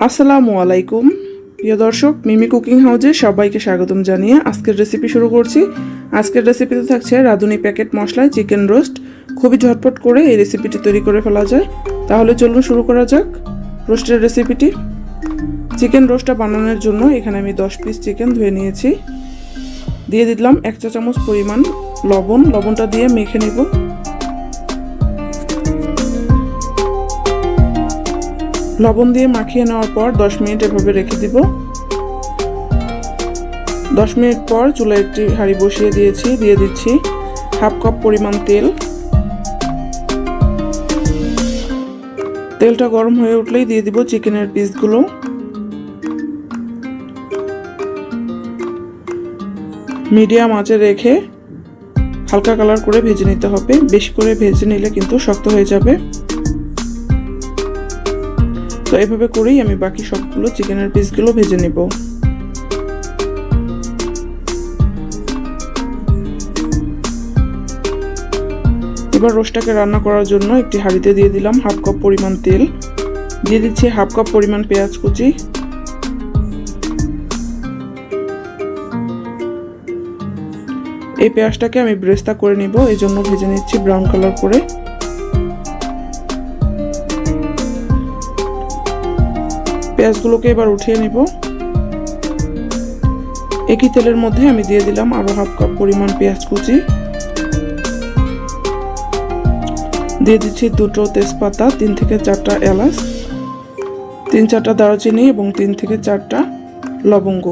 আসসালামু আলাইকুম প্রিয় দর্শক, মিমি কুকিং হাউজে সবাইকে স্বাগতম জানিয়ে আজকের রেসিপি শুরু করছি। আজকের রেসিপিতে থাকছে রাঁধুনি প্যাকেট মশলায় চিকেন রোস্ট। খুবই ঝটপট করে এই রেসিপিটি তৈরি করে ফেলা যায়। তাহলে চলুন শুরু করা যাক রোস্টের রেসিপিটি। চিকেন রোস্টটা বানানোর জন্য এখানে আমি 10 পিস চিকেন ধুয়ে নিয়েছি। দিয়ে দিলাম 1 চা চামচ পরিমাণ লবণ। লবণটা দিয়ে মেখে নেব। লবণ দিয়ে মাখিয়ে নেওয়ার পর 10 মিনিট এভাবে রেখে দিব। 10 মিনিট পর চুলায় একটি হাঁড়ি বসিয়ে দিয়েছি। দিয়ে দিচ্ছি 1/2 কাপ পরিমাণ তেল। তেলটা গরম হয়ে উঠলেই দিয়ে দিব চিকেনের পিসগুলো। মিডিয়াম আঁচে রেখে হালকা কালার করে ভেজে নিতে হবে। বেশি করে ভেজে নিলে কিন্তু শক্ত হয়ে যাবে। তো এভাবে করেই আমি বাকি সবগুলো চিকেনের পিসগুলো ভেজে নেব। এবার রোস্টটাকে রান্না করার জন্য একটি হাঁড়িতে দিয়ে দিলাম 1/2 কাপ পরিমাণ তেল। দিয়ে দিচ্ছি 1/2 কাপ পরিমাণ পেঁয়াজ কুচি। এই পেঁয়াজটাকে আমি ব্রেস্তা করে নিব, এই জন্য ভেজে নিচ্ছি ব্রাউন কালার করে। পেঁয়াজগুলোকে এবার উঠিয়ে নিব। একই তেলের মধ্যে আমি দিয়ে দিলাম আরো 1/2 কাপ পরিমাণ পেঁয়াজ কুচি। দিয়ে দিচ্ছি 2টো তেজপাতা, 3 থেকে 4টা এলাচ, 3-4টা দারুচিনি এবং 3 থেকে 4টা লবঙ্গ।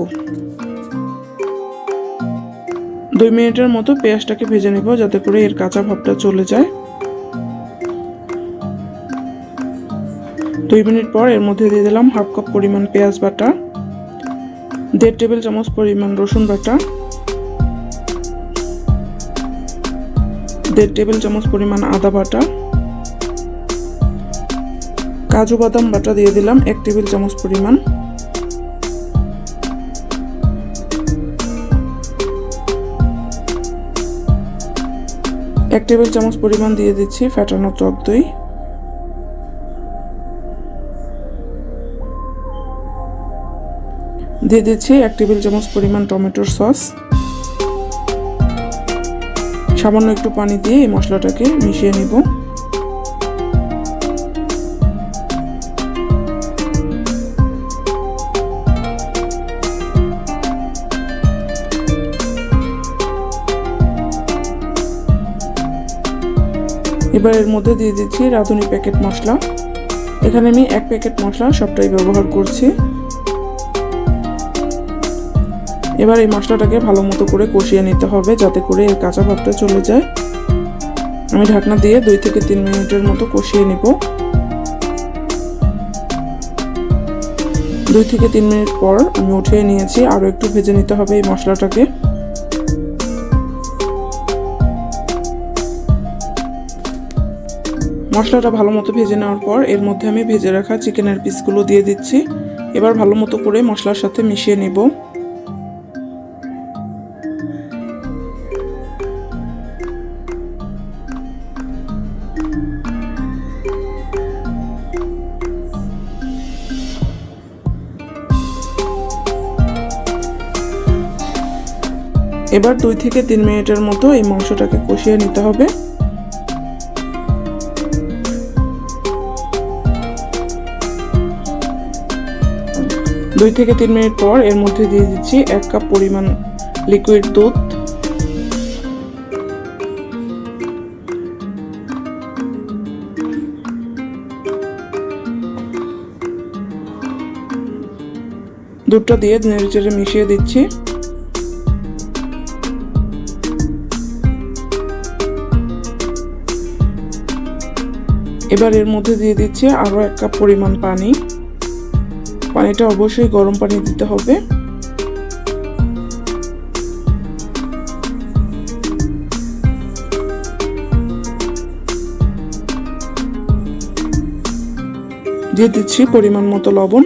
2 মিনিটের মতো পেঁয়াজটাকে ভেজে নেব যাতে করে এর কাঁচা ভাবটা চলে যায়। 2 মিনিট পর এর মধ্যে দিয়ে দিলাম 1/2 কাপ পরিমাণ পেঁয়াজ বাটা, 1.5 টেবিল চামচ পরিমাণ রসুন বাটা, 1.5 টেবিল চামচ পরিমাণ আদা বাটা, কাজু বাদাম বাটা দিয়ে দিলাম 1 টেবিল চামচ পরিমাণ, এক টেবিল চামচ পরিমাণ দিয়ে দিচ্ছি ফেটানো টক দই, দিয়ে দিচ্ছি 1 টেবিল চামচ পরিমাণ টমেটোর সস। সামান্য একটু পানি দিয়ে এই মশলাটাকে মিশিয়ে নিব। এবার এর মধ্যে দিয়ে দিচ্ছি রাঁধুনি প্যাকেট মশলা। এখানে আমি 1 প্যাকেট মশলা সবটাই ব্যবহার করছি। এবার এই মশলাটাকে ভালো মতো করে কষিয়ে নিতে হবে যাতে করে এর কাঁচা ভাবটা চলে যায়। আমি ঢাকনা দিয়ে 2 থেকে 3 মিনিটের মতো কষিয়ে নিব। 2 থেকে 3 মিনিট পর আমি উঠিয়ে নিয়েছি। আরো একটু ভেজে নিতে হবে এই মশলাটাকে। মশলাটা ভালো মতো ভেজে নেওয়ার পর এর মধ্যে আমি ভেজে রাখা চিকেনের পিসগুলো দিয়ে দিচ্ছি। এবার ভালো মতো করে মশলার সাথে মিশিয়ে নিব। এবার 2 থেকে 3 মিনিটের মতো এই মাংসটাকে কষিয়ে নিতে হবে। 2 থেকে 3 মিনিট পর এর মধ্যে দিয়ে দিচ্ছি 1 কাপ পরিমাণ লিকুইড দুধ। দুধটা দিয়ে নেড়েচেড়ে মিশিয়ে দিচ্ছি। এবার এর মধ্যে দিয়ে দিচ্ছি আরো 1 কাপ পরিমাণ পানি। পানিটা অবশ্যই গরম পানি দিতে হবে। দিয়ে দিচ্ছি পরিমাণ মতো লবণ।